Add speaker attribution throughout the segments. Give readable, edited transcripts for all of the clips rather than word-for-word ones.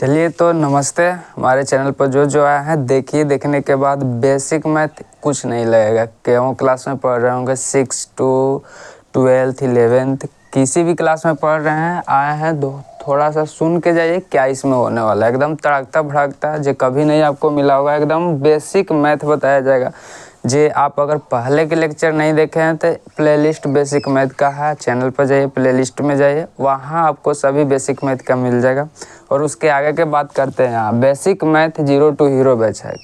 Speaker 1: चलिए तो नमस्ते। हमारे चैनल पर जो आया है देखिए, देखने के बाद बेसिक मैथ कुछ नहीं लगेगा। क्यों क्लास में पढ़ रहे होंगे 6 to 12th 11th किसी भी क्लास में पढ़ रहे हैं आए हैं थोड़ा सा सुन के जाइए क्या इसमें होने वाला है। एकदम तड़कता भड़कता जो कभी नहीं आपको मिला होगा, एकदम बेसिक मैथ बताया जाएगा। जे आप अगर पहले के लेक्चर नहीं देखे हैं तो प्लेलिस्ट बेसिक मैथ का है, चैनल पर जाइए, प्लेलिस्ट में जाइए, वहाँ आपको सभी बेसिक मैथ का मिल जाएगा। और उसके आगे के बात करते हैं यहाँ basic math 0 to hero batch है।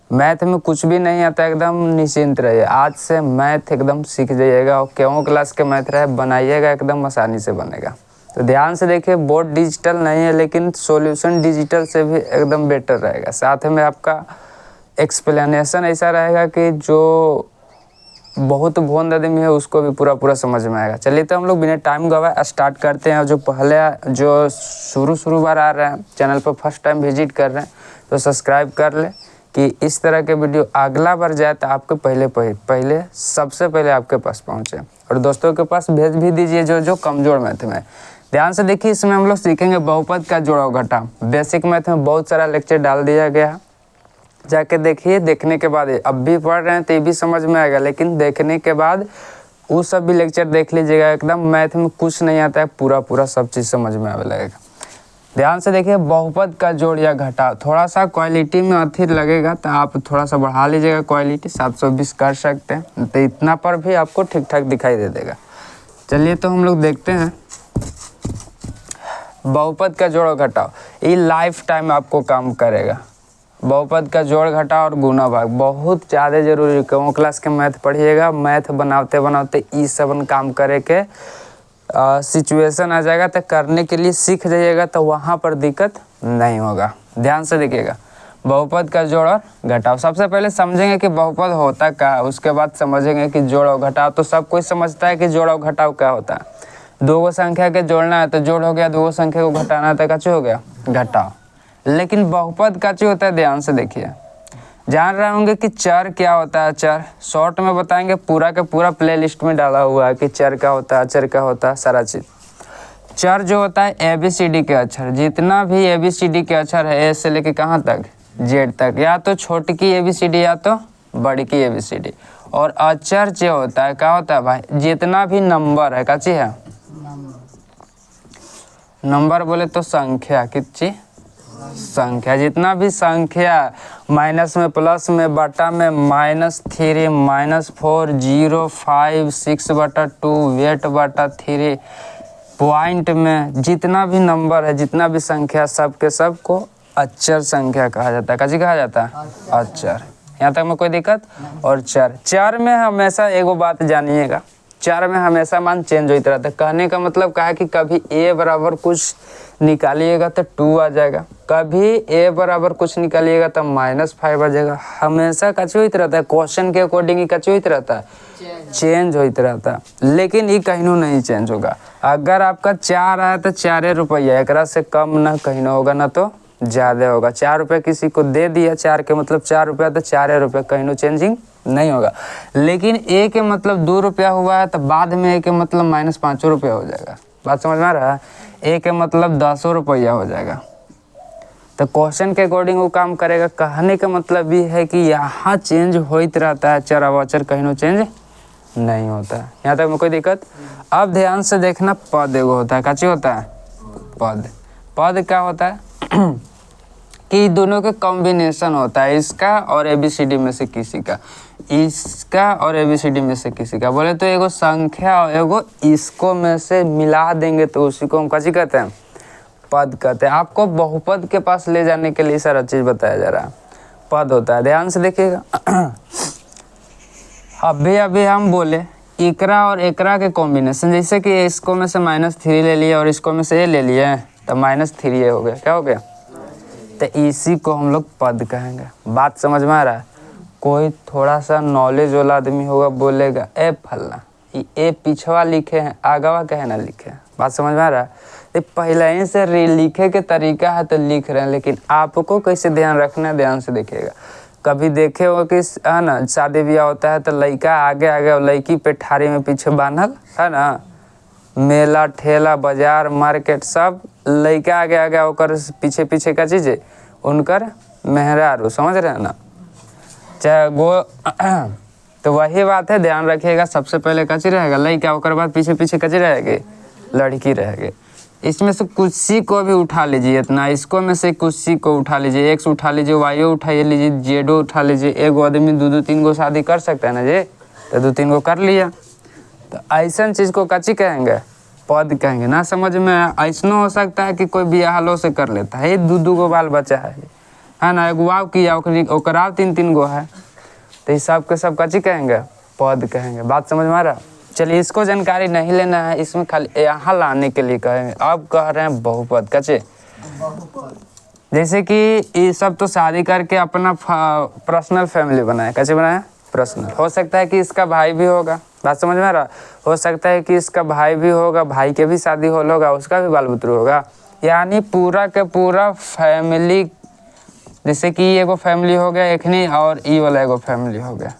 Speaker 1: मैथ में कुछ भी नहीं आता, एकदम निश्चिंत रहिए। आज से मैथ एकदम सीख जाइएगा और क्यों क्लास के मैथ रहे बनाइएगा, एकदम आसानी से बनेगा। तो ध्यान से देखिए, बोर्ड डिजिटल नहीं है लेकिन सॉल्यूशन डिजिटल से भी एकदम बेटर रहेगा। साथ में आपका एक्सप्लेनेशन ऐसा रहेगा कि जो बहुत भोंद आदमी है उसको भी पूरा समझ में आएगा। चलिए तो हम लोग बिना टाइम गवाए स्टार्ट करते हैं। जो पहले जो शुरू बार आ रहे हैं चैनल पर, फर्स्ट टाइम विजिट कर रहे हैं तो सब्सक्राइब कर ले कि इस तरह के वीडियो अगला बार जाए तो आपके पहले सबसे पहले आपके पास पहुँचे। और दोस्तों के पास भेज भी दीजिए जो कमज़ोर मैथ में। ध्यान से देखिए, इसमें हम लोग सीखेंगे बहुपद का जोड़ा घटा। बेसिक मैथ में बहुत सारा लेक्चर डाल दिया गया है, जाके देखिए। देखने के बाद अब भी पढ़ रहे हैं तो ये भी समझ में आएगा, लेकिन देखने के बाद वो सब भी लेक्चर देख लीजिएगा। एकदम मैथ में कुछ नहीं आता है, पूरा सब चीज़ समझ में आने लगेगा। ध्यान से देखिए, बहुपद का जोड़ या घटाव, थोड़ा सा क्वालिटी में अधिक लगेगा तो आप थोड़ा सा बढ़ा लीजिएगा क्वालिटी, 720 कर सकते हैं तो इतना पर भी आपको ठीक ठाक दिखाई दे देगा। चलिए तो हम लोग देखते हैं बहुपद का जोड़ घटाव। ये लाइफ टाइम आपको काम करेगा। बहुपद का जोड़ घटाव और गुना भाग बहुत ज़्यादा जरूरी है। क्यों क्लास के मैथ पढ़िएगा, मैथ बनाते ई सब काम करे के सिचुएशन आ जाएगा तो करने के लिए सीख जाइएगा, तो वहाँ पर दिक्कत नहीं होगा। ध्यान से देखिएगा, बहुपद का जोड़ और घटाव। सबसे पहले समझेंगे कि बहुपद होता क्या है, उसके बाद समझेंगे कि जोड़ और घटाव। तो सब कोई समझता है कि जोड़ और घटाव क्या होता है। दो गो संख्या के जोड़ना है तो जोड़ हो गया, दो गो संख्या को घटाना है तो क्या हो गया, घटाव। लेकिन बहुपद का चीज होता है, ध्यान से देखिए। जान रहे होंगे कि चर क्या होता है। चर शॉर्ट में बताएंगे, पूरा का पूरा प्ले लिस्ट में डाला हुआ है कि चर क्या होता है, अचर क्या होता है, सारा चीज। चर जो होता है ABCD के अक्षर, जितना भी ABCD के अक्षर है, ए से लेके कहाँ तक, जेड तक, या तो छोटी की ABCD या तो बड़ी की ABCD। और अचर जो होता है क्या होता है भाई, जितना भी नंबर है, क्या चीज है, नंबर बोले तो संख्या, कितनी संख्या, जितना भी संख्या माइनस में, प्लस में, बटा में, -3, -4, 0, 5, 6/2, वेट बटा 3, पॉइंट में, जितना भी नंबर है, जितना भी संख्या, सब के सब को अचर संख्या कहा जाता है। कैसे कहा जाता है, अचर। यहाँ तक में कोई दिक्कत। और चर में हमेशा एगो बात जानिएगा, चर में हमेशा मान चेंज होता रहता है। कहने का मतलब क्या है कि कभी a बराबर कुछ निकालिएगा तो 2 आ जाएगा, कभी a बराबर कुछ निकालिएगा तो -5 आ जाएगा। हमेशा कच्चे होते रहता है, क्वेश्चन के अकॉर्डिंग ही कच्चे होते रहता है, चेंज होते रहता है। लेकिन ये कहीं नहीं चेंज होगा। अगर आपका 4 आया तो 4 रुपया, एक से कम ना कहीं होगा ना तो ज़्यादा होगा। 4 रुपये किसी को दे दिया, 4 के मतलब 4 रुपया तो 4 रुपये, कहीं चेंजिंग नहीं होगा। लेकिन a के मतलब 2 रुपया हुआ है तो बाद में a के मतलब -5 रुपया हो जाएगा। बात समझ में आ रहा है। a के मतलब 10 रुपया हो जाएगा। तो क्वेश्चन के अकॉर्डिंग वो काम करेगा। कहने का मतलब ये है कि यहाँ चेंज होते रहता है, चर अवचर कहीं चेंज नहीं होता है। यहाँ तक में कोई दिक्कत। अब ध्यान से देखना, पद एगो होता है, क्या चीज होता है, पद क्या होता है कि दोनों के कॉम्बिनेशन होता है, इसका और ABCD में से किसी का, इसका और ABCD में से किसी का। बोले तो एगो संख्या और एगो इसको में से मिला देंगे तो उसी को हम क्या कहते हैं, पद कहते हैं। आपको बहुपद के पास ले जाने के लिए सारा चीज बताया जा रहा है। पद होता है, ध्यान से देखिएगा। अभी हम बोले इकरा और एकरा के कॉम्बिनेशन, जैसे कि इसको में से -3 ले लिए और इसको में से ए ले लिए तो -3 हो गया, क्या हो गया, तो इसी को हम लोग पद कहेंगे। बात समझ में आ रहा है। कोई थोड़ा सा नॉलेज वाला आदमी होगा, बोलेगा ए फलना, ये पिछवा लिखे हैं, आगवा कहे ना लिखे हैं। बात समझ में आ रहा है। ये पहले ही से लिखे के तरीका है तो लिख रहे हैं, लेकिन आपको कैसे ध्यान रखना है, ध्यान से देखिएगा। कभी देखे हो कि है ना, शादी ब्याह होता है तो लड़का आगे आगे और लड़की पे ठारी में पीछे बांधल है ना, मेला ठेला बाजार मार्केट सब लइका आगे आगे ओकर पीछे पीछे का चीज़ है उनकर मेहरारू, समझ रहे हैं ना। चाहे वो तो वही बात है, ध्यान रखिएगा। सबसे पहले कची रहेगा लइका, ओकर बाद पीछे पीछे कची रहेगी लड़की रहेगी। इसमें से कुछ सी को भी उठा लीजिए, इतना इसको में से कुछ सी को उठा लीजिए, एक्स उठा लीजिए, वाईओ उठा लीजिए, जेडो उठा लीजिए। एक आदमी दो तीन गो शादी कर सकता है ना जी, तो 2-3 गो कर लिया। तो ऐसा चीज़ को कची कहेंगे, पद कहेंगे। ना समझ में ऐसा हो सकता है कि कोई बियाहलो से कर लेता है, 2 गो बाल बच्चा है ना, एक वाव किया ओकरा 3 गो है, तो इस सब के सब कची कहेंगे, पद कहेंगे। बात समझ में आ रहा। चलिए इसको जानकारी नहीं लेना है, इसमें खाली यहाँ लाने के लिए कहेंगे। अब कह रहे हैं बहुपद कचे, जैसे कि ये सब तो शादी करके अपना पर्सनल फैमिली बनाए, कैसे बनाया पर्सनल। हो सकता है कि इसका भाई भी होगा, बात समझ में आ रहा। हो सकता है कि इसका भाई भी होगा, भाई के भी शादी होगा, उसका भी बाल बुतरू होगा, यानी पूरा के पूरा फैमिली। जैसे कि ये एगो फैमिली हो गया एक नहीं, और ई वाला एगो फैमिली हो गया।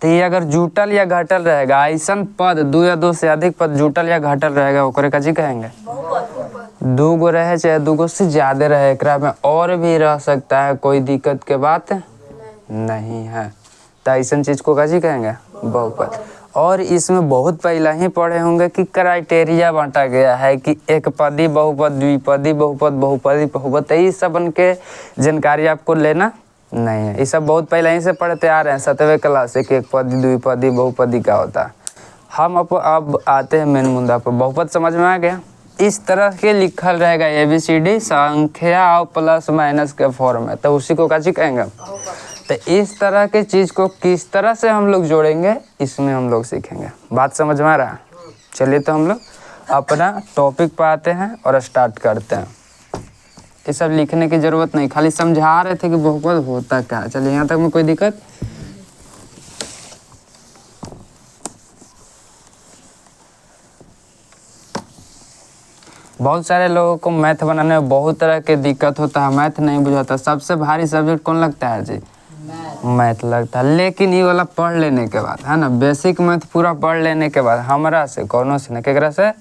Speaker 1: तो ये अगर जुटल या घटल रहेगा, ऐसा पद 2 या 2 से अधिक पद जुटल या घटल रहेगा, ओकरे कची कहेंगे 2 गो रहे चाहे 2 गो से ज़्यादा रहे, एकरा में और भी रह सकता है, कोई दिक्कत के बात नहीं है। तो ऐसा चीज़ को कची कहेंगे बहुपद। और इसमें बहुत पहला ही पढ़े होंगे कि क्राइटेरिया बांटा गया है कि एक पदी बहुपद, द्विपदी बहुपद, बहुपदी बहुपद। तो ये सब के जानकारी आपको लेना नहीं है, ये सब बहुत पहले ही से पढ़ते आ रहे हैं 7वीं क्लास से कि एक पदी द्विपदी बहुपदी क्या होता है। हम अब आते हैं मेन मुद्दा पर। बहुपद समझ में आ गया। इस तरह के लिखल रहेगा ABCD संख्या और प्लस माइनस के फॉर्म में, तो उसी को क्या कहेंगे। तो इस तरह के चीज़ को किस तरह से हम लोग जोड़ेंगे, इसमें हम लोग सीखेंगे। बात समझ में आ रहा है। चलिए तो हम लोग अपना टॉपिक पर आते हैं और स्टार्ट करते हैं। ये सब लिखने की ज़रूरत नहीं, खाली समझा रहे थे कि बहुपद होता क्या है। चलिए यहाँ तक में कोई दिक्कत। बहुत सारे लोगों को मैथ बनाने में बहुत तरह के दिक्कत होता है, मैथ नहीं बुझाता। सबसे भारी सब्जेक्ट कौन लगता है जी, मैथ लगता है। लेकिन ये वाला पढ़ लेने के बाद है ना, बेसिक मैथ पूरा पढ़ लेने के बाद हमरा से कौनों से न केकरा से,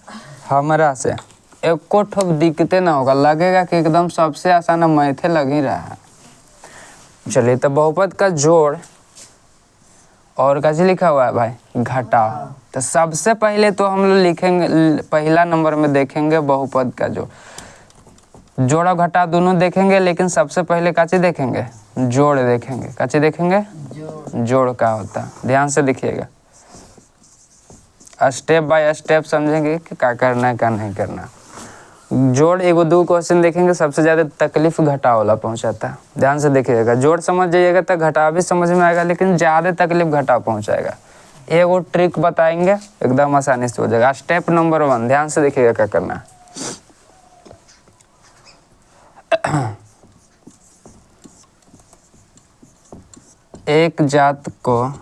Speaker 1: हमरा से एक को ठोप दिक्कते ना होगा, लगेगा कि एकदम सबसे आसान मैथे लग ही रहा है। चलिए तो बहुपद का जोड़ और कैसे लिखा हुआ है भाई, घटाव। तो सबसे पहले तो हम लोग लिखेंगे, पहला नंबर में देखेंगे बहुपद का जोड़ और घटाव दोनों देखेंगे, लेकिन सबसे पहले काची देखेंगे, जोड़ देखेंगे। काची देखेंगे, जोड़ का होता है। ध्यान से देखिएगा, स्टेप बाय स्टेप समझेंगे कि क्या करना है क्या नहीं करना। जोड़ एगो 2 क्वेश्चन देखेंगे, सबसे ज़्यादा तकलीफ घटाव वाला पहुंचाता है। ध्यान से देखिएगा, जोड़ समझ जाइएगा तो घटाव भी समझ में आएगा, लेकिन ज़्यादा तकलीफ घटाव पहुंचाएगा। एगो ट्रिक बताएंगे, एकदम आसानी से हो जाएगा। स्टेप नंबर 1, ध्यान से देखिएगा क्या करना है। एक जात को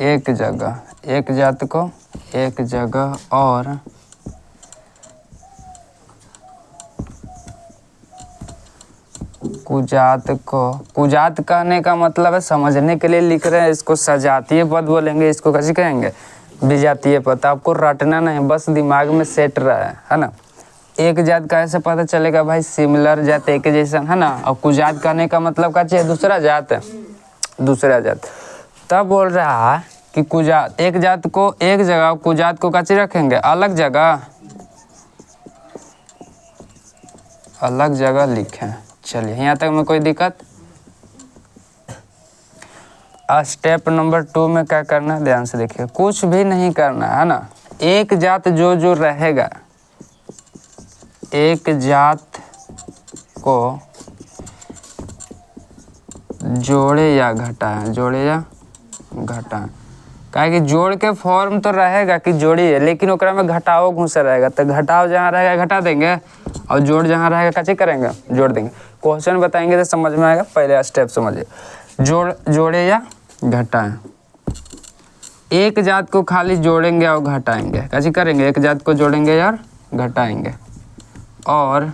Speaker 1: एक जगह, एक जात को एक जगह और कुजात को, कुजात कहने का मतलब है, समझने के लिए लिख रहे हैं, इसको सजातीय पद बोलेंगे, इसको कैसे कहेंगे, विजातीय पद। आपको रटना नहीं, बस दिमाग में सेट रहा है ना। एक जात कैसे पता चलेगा भाई, सिमिलर जात, एक जैसा है ना। और कुजात कहने का मतलब क्या चाहिए, दूसरा जात है, दूसरा जात। तब बोल रहा है कि कुजात, एक जात को एक जगह, कुजात को कैसे रखेंगे, अलग जगह, अलग जगह लिखें। चलिए यहाँ तक में कोई दिक्कत। स्टेप नंबर 2 में क्या करना है, ध्यान से देखिए, कुछ भी नहीं करना है ना। एक जात जो रहेगा, एक जात को जोड़े या घटाएं, जोड़े या घटाएं। काहे कि जोड़ के फॉर्म तो रहेगा कि जोड़ी है, लेकिन ओकरा में घटाव घुसा रहेगा। तो घटाव जहाँ रहेगा घटा देंगे, और जोड़ जहाँ रहेगा कैसे करेंगे, जोड़ देंगे। क्वेश्चन बताएंगे तो समझ में आएगा। पहले स्टेप समझिए, जोड़े या घटाएं। एक जात को खाली जोड़ेंगे और घटाएंगे, कैसे करेंगे, एक जात को जोड़ेंगे और घटाएंगे। और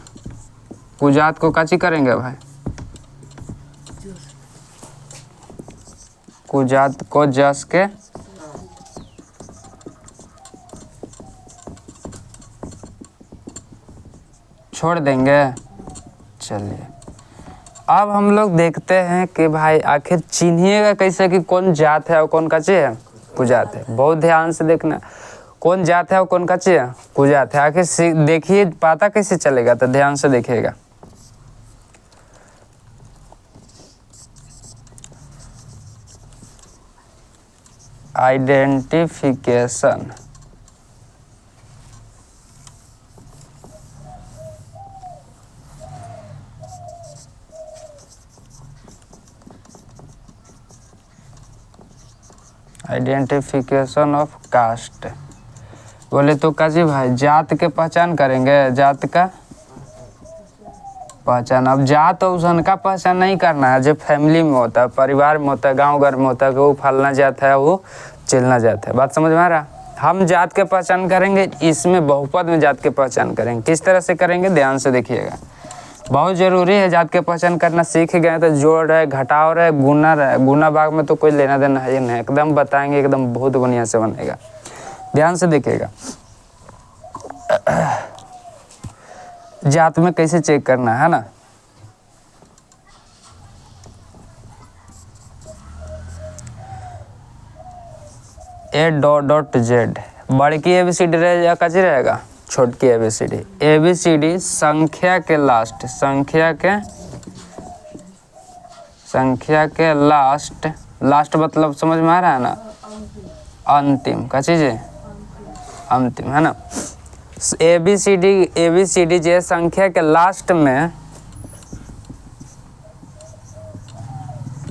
Speaker 1: कुजात को कैसे करेंगे भाई, कुजात को जस के छोड़ देंगे। चलिए अब हम लोग देखते हैं कि भाई आखिर चिन्हिएगा कैसे कि कौन जात है और कौन कच्चे है कुजात है। बहुत ध्यान से देखना, कौन जात है और कौन कच्चे है कुजात है। आखिर देखिए पता कैसे चलेगा, तो ध्यान से देखिएगा। Identification, identification of caste. बोले तो काजी भाई जात के पहचान करेंगे, जात का पहचान। अब जात और उसन का पहचान नहीं करना है जो फैमिली में होता है, परिवार में होता है, गांव घर में होता है कि वो फलना जात है, वो चिलना जात है। बात समझ में आ रहा। हम जात के पहचान करेंगे, इसमें बहुपद में जात के पहचान करेंगे। किस तरह से करेंगे ध्यान से देखिएगा, बहुत ज़रूरी है। जात के पहचान करना सीख गए तो जोड़ रहे, घटाव रहे, गुना रहे, गुना भाग में तो कोई लेना देना है नहीं, एकदम बताएंगे, एकदम बहुत बढ़िया से बनेगा। ध्यान से देखिएगा जात में कैसे चेक करना है ना। A.Z बड़की ABCD रहेगा, कची रहेगा छोटकी ABCD। ABCD संख्या के लास्ट, संख्या के लास्ट मतलब समझ में आ रहा है ना, अंतिम का चीज़ है, अंतिम है ना। ABCD जो संख्या के लास्ट में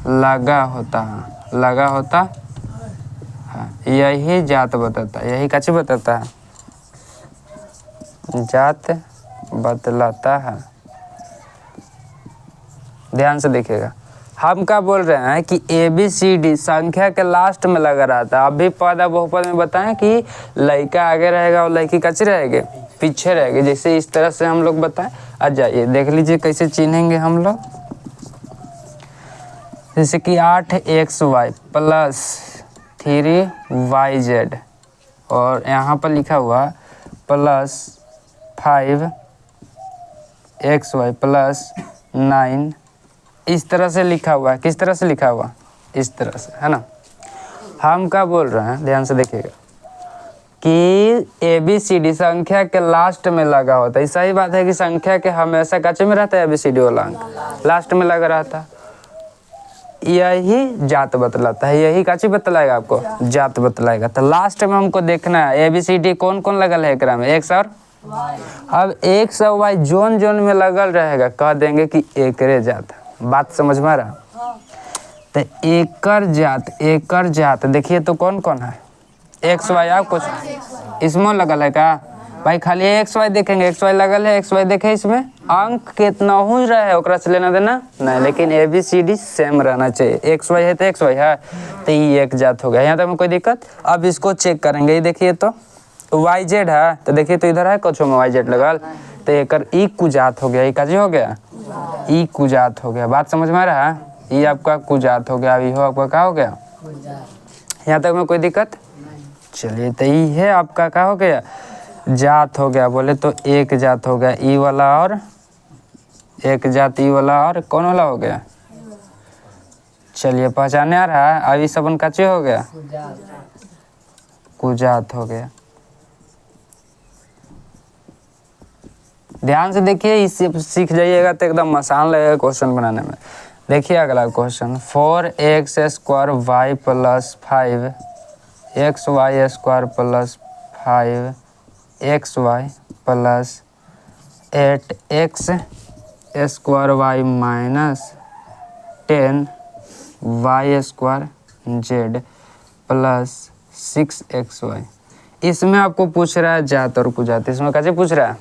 Speaker 1: लगा होता है, यही जात बताता है, यही कच्ची बताता है, जात बतलाता है। ध्यान से देखिएगा, हम क्या बोल रहे हैं कि ABCD संख्या के लास्ट में लगा रहता है। अभी पद बहुपद में बताएं कि लड़का आगे रहेगा और लड़की कच्ची रहेगी पीछे रहेगी, जैसे इस तरह से हम लोग बताएं। आ जाइए देख लीजिए कैसे चिन्हेंगे हम लोग। जैसे कि 8XY प्लस 3YZ और यहाँ पर लिखा हुआ प्लस 5XY प्लस 9, इस तरह से लिखा हुआ है। किस तरह से लिखा हुआ, इस तरह से है ना। हम क्या बोल रहे हैं ध्यान से देखिएगा कि ABCD संख्या के लास्ट में लगा होता है। सही बात है कि संख्या के हमेशा कच्चे में रहता है, ABCD वाला अंक लास्ट में लगा रहता है। यही जात बतलाता है, यही काची बतलाएगा आपको, जात बतलाएगा। तो लास्ट में हमको देखना है ABCD कौन कौन लगल है एकरा में, X और अब X और Y जोन जोन में लगल रहेगा, कह देंगे कि एकरे जात। बात समझ में आ रहा। तो एकर जात देखिए तो कौन कौन है, XY। आप कुछ इसमें लगल है क्या भाई, खाली XY देखेंगे, XY लगल है, XY देखे इसमें अंक कितना हो रहा है ओकरा से लेना देना नहीं, लेकिन ABCD सेम रहना चाहिए। XY है तो XY है, तो ये एक जात हो गया। यहाँ तक में कोई दिक्कत। अब इसको चेक करेंगे, ये देखिए तो YZ है, तो देखिए तो इधर है कुछ में YZ लगल, तो एकर ई कुजात हो गया। ई काजी हो गया, ई कुजात हो गया। बात समझ में आ रहा है, ये आपका कुजात हो गया, ये आपका क्या हो गया। यहाँ तक में कोई दिक्कत। चलिए तो ये है आपका क्या हो गया, जात हो गया। बोले तो एक जात हो गया ई वाला, और एक जात ई वाला, और कौन वाला हो गया। चलिए पहचाने आ रहा है। अब ये सब कच्चे हो गया, कुजात हो गया। ध्यान से देखिए, इससे सीख जाइएगा तो एकदम आसान लगेगा क्वेश्चन बनाने में। देखिए अगला question, 4x² plus 5xy² plus 5xy plus 8x² minus 10y² plus 6xy। इसमें आपको पूछ रहा है जात और कुजात, इसमें कैसे पूछ रहा है।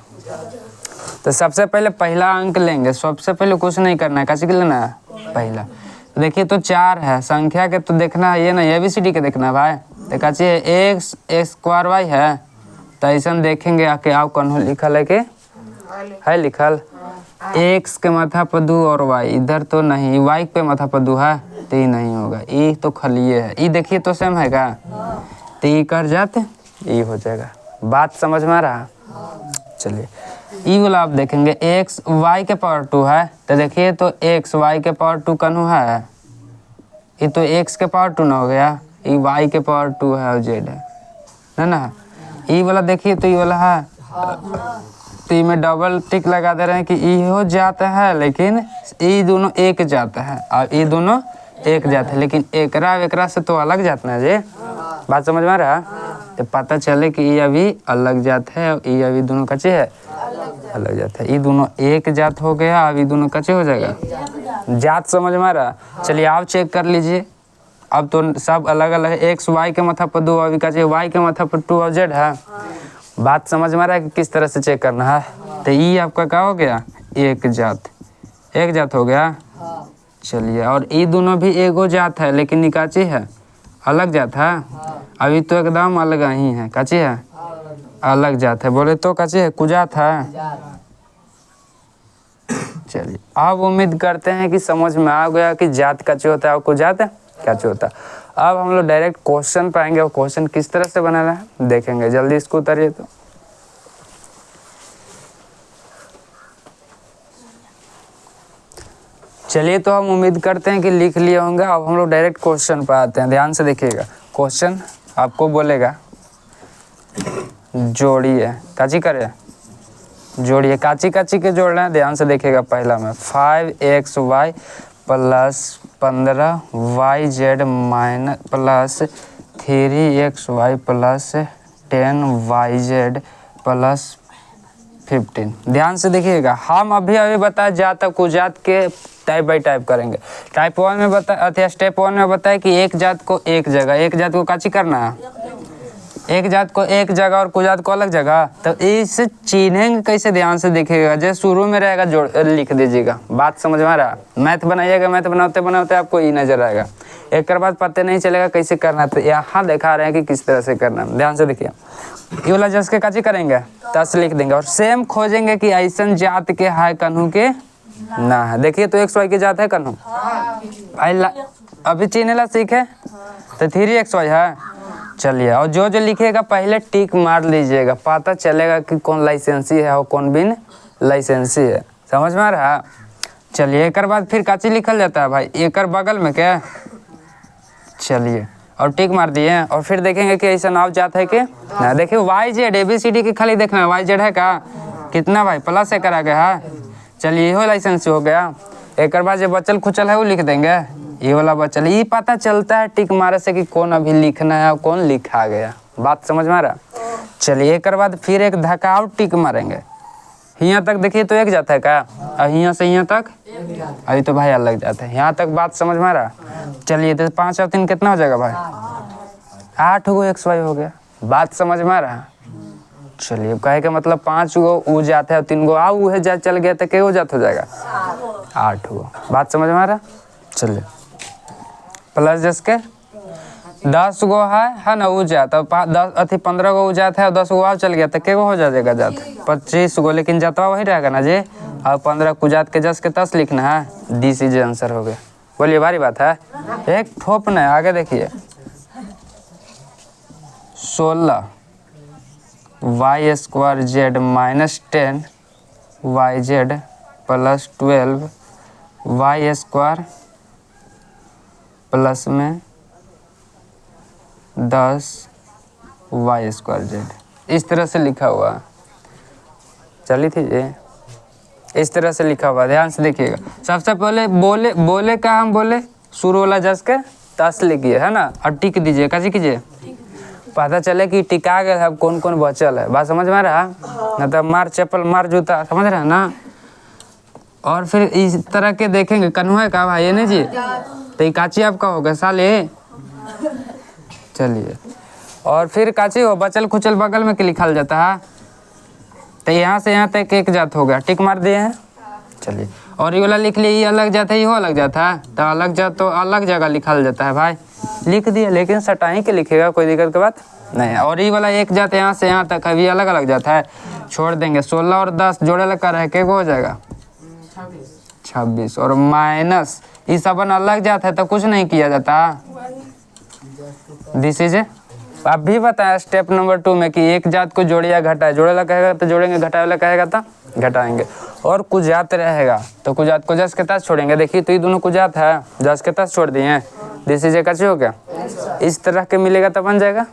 Speaker 1: तो सबसे पहले पहला अंक लेंगे, सबसे पहले कुछ नहीं करना है, कैसे लेना है पहला। तो देखिए तो 4 है, संख्या के तो देखना है ये ना, ABCD के देखना है भाई। तो कैसे x² है, तो ऐसा देखेंगे आके आप कौन लिखल है, के है लिखल x के माथा पर 2 और y इधर तो नहीं, y पे माथा पर 2 है तो ये नहीं होगा, ये तो खलिए है। ये देखिए तो सेम है क्या, तो ये कर जाते ये हो जाएगा। बात समझ में आ रहा। चलिए ई वाला आप देखेंगे एक्स वाई के पावर 2 है, तो देखिए तो एक्स वाई के पावर 2 कनु है, ये तो एक्स के पावर 2 ना हो गया, ये वाई के पावर 2 है और जेड है ना। ई वाला देखिए तो ये वाला है, तो में डबल टिक लगा दे रहे हैं कि ई हो जाता है, लेकिन ये दोनों एक जाता है और ये दोनों एक जाता है, लेकिन एकरा एकरा से तो अलग जाता है जी। बात समझ में आ रहा है? तो पता चले कि ये अभी अलग जात है और ये अभी दोनों कच्चे है, अलग जात है। ये दोनों एक जात हो गया, अभी दोनों कच्चे हो जाएगा। जात समझ में आ रहा? चलिए आप चेक कर लीजिए। अब तो सब अलग अलग है, एक्स वाई के माथा पर 2 अभी कच्चे, वाई के माथा पर 2 और जेड है। बात समझ में आ रहा है कि किस तरह से चेक करना है? तो ये आपका क्या हो गया, एक जात हो गया। चलिए, और ये दोनों भी एगो जात है, लेकिन निकाची है, अलग जात है। अभी तो एकदम अलग ही है, काची है, अलग जात है। बोले तो काची है, कुजात है। चलिए, अब उम्मीद करते हैं कि समझ में आ गया कि जात काची होता है और कुजात काची होता है। अब हम लोग डायरेक्ट क्वेश्चन पाएंगे और क्वेश्चन किस तरह से बनाना है देखेंगे। जल्दी इसको उतारिए। तो चलिए, तो हम उम्मीद करते हैं कि लिख लिए होंगे। अब हम लोग डायरेक्ट क्वेश्चन पर आते हैं। ध्यान से देखिएगा, क्वेश्चन आपको बोलेगा जोड़िए, काची करे, जोड़िए, काची काची के जोड़ना है। ध्यान से देखिएगा, पहला में 5xy plus 15yz minus plus 3xy plus 10yz plus 15। ध्यान से देखिएगा, हम अभी बताया जात कुजात के टाइप बाई टाइप करेंगे। टाइप 1 में बता स्टेप 1 में बताया कि एक जात को एक जगह, एक जात को काची करना है, एक जात को एक जगह और कुजात को अलग जगह। तो इसे चिन्हेंगे कैसे, ध्यान से देखिएगा। जैसे शुरू में रहेगा जोड़ लिख दीजिएगा। बात समझ में आ रहा? मैथ बनाइएगा, मैथ बनाते बनाते आपको ये नजर आएगा। एक बात पता नहीं चलेगा कैसे करना है, तो यहाँ दिखा रहे हैं कि किस तरह से करना है। ध्यान से देखिए, ये वाला जस के काची करेंगे, तस लिख देंगे और सेम खोजेंगे कि ऐसा जात के है कन्हू के ना है। देखिए तो एक्स वाई की जात है कन्हू, अभी चिन्हला सीखे तो 3xy है। चलिए, और जो जो लिखिएगा पहले टिक मार लीजिएगा, पता चलेगा कि कौन लाइसेंसी है और कौन बिन लाइसेंसी है। समझ में आ रहा? चलिए, एक बाद फिर काची लिखल जाता है भाई, एक बगल में क्या। चलिए, और टिक मार दिए और फिर देखेंगे कि ऐसा नाव जाता है कि ना। देखिए वाई जेड ABCD की खाली देखना है, वाई जेड है का कितना भाई, प्लस एक आ गया है। चलिए, ये लाइसेंस हो गया। एक बाद जो बचल खुचल है वो लिख देंगे, ये वाला बचल। ये पता चलता है टिक मारे से कि कौन अभी लिखना है और कौन लिखा गया। बात समझ में आ रहा? चलिए, एक बाद फिर एक धक्का और टिक मारेंगे। यहाँ तक देखिए तो एक जाता है क्या, और यहाँ से यहाँ तक अभी तो भाई अलग जाता है। यहाँ तक बात समझ में आ रहा? चलिए, तो 5 और 3 कितना हो जाएगा भाई, 8 गो XY हो गया। बात समझ में आ रहा? चलिए, कहे का मतलब 5 गो ऊ जाता है और 3 गो आ ऊ है जा चल गया तो क्या हो जाता हो जाएगा, 8 गो। बात समझ में आ रहा? चलिए, प्लस जिसके 10 गो है ना, वो जाता 15 गो जाता है और 10 गो और चल गया तो क्या हो जाएगा जात 25 गो। लेकिन जाता वही रहेगा ना जी, और 15 कुजात के जस के तस लिखना है। डी सी आंसर हो गया। बोलिए, भारी बात है, एक ठोप नहीं। आगे देखिए, 16 Y square Z minus 10 Y Z plus 12 Y square plus में 10 वाई स्क्वायर जेड। इस तरह से लिखा हुआ है। चली थी जी, इस तरह से लिखा हुआ। ध्यान से देखिएगा। सबसे पहले बोले का हम बोले शुरू वाला जस के तस लिखिए, है ना, और टिक दीजिए। कैसे कीजिए, पता चले कि टिका गया है, कौन कौन बचल है। बात समझ में आ रहा? ना तो मार चप्पल मार जूता, समझ रहे हैं ना। और फिर इस तरह के देखेंगे कन्हुआ का भाई, नहीं जी, तो काची आपका होगा साले। चलिए, और फिर काची हो बचल खुचल बगल में लिखल जाता है। तो यहाँ से यहाँ तक एक जात हो गया, टिक मार दिए हैं। चलिए, और ये वाला लिख लिए, ये अलग जाता है, ये अलग जाता है। तो अलग जात तो अलग जगह लिखल जाता है भाई, लिख दिए। लेकिन सटाई के लिखेगा, कोई दिक्कत की बात नहीं। और ये वाला एक जात यहाँ से यहाँ तक अभी अलग अलग जाता है, छोड़ देंगे। 16 और 10 जोड़े लगा रहे क्या हो जाएगा, 26। और माइनस ये सब अलग जाता है तो कुछ नहीं किया जाता। दिस इज अब भी बताया स्टेप नंबर 2 में कि एक जात को जोड़िया घटाए, जोड़े ला कहेगा तो जोड़ेंगे, घटाए वाला कहेगा तो घटाएंगे और कुजात रहेगा तो कुजात को जस के तस छोड़ेंगे। देखिए तो ये दोनों कुजात है, जस के तस छोड़ दिए हैं, दिस इज कैसे हो गया, इस तरह के मिलेगा तब बन जाएगा।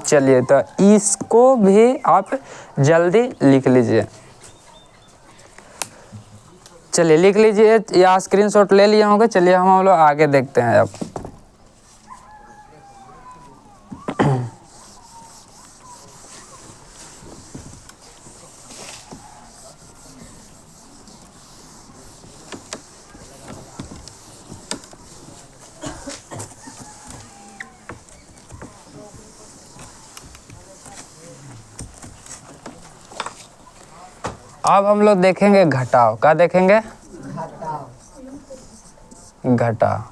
Speaker 1: चलिए तो इसको भी आप जल्दी लिख लीजिए। चलिए लिख लीजिए या स्क्रीनशॉट ले लिए होंगे। चलिए हम लोग आगे देखते हैं अब। अब हम लोग देखेंगे घटाव। क्या देखेंगे, घटाव।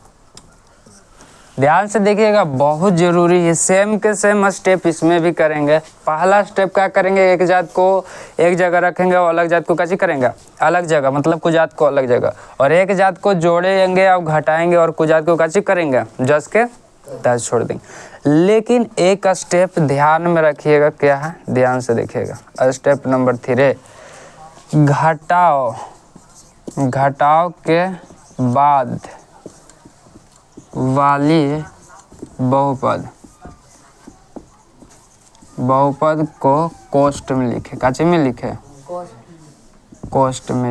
Speaker 1: ध्यान से देखिएगा, बहुत जरूरी है। सेम के सेम स्टेप इसमें भी करेंगे। पहला स्टेप क्या करेंगे, एक जात को एक जगह रखेंगे और अलग जात को कैसे करेंगे, अलग जगह, मतलब कुजात को अलग जगह, और एक जात को जोड़ेंगे और घटाएंगे और कुजात को कैसे करेंगे, जस के तस छोड़ देंगे। लेकिन एक स्टेप ध्यान में रखिएगा, क्या है, ध्यान से देखिएगा। स्टेप नंबर 3, घटाव। घटाव के बाद वाली बहुपद, बहुपद को कोष्ठ में लिखे। काचे में लिखे, कोष्ठ में।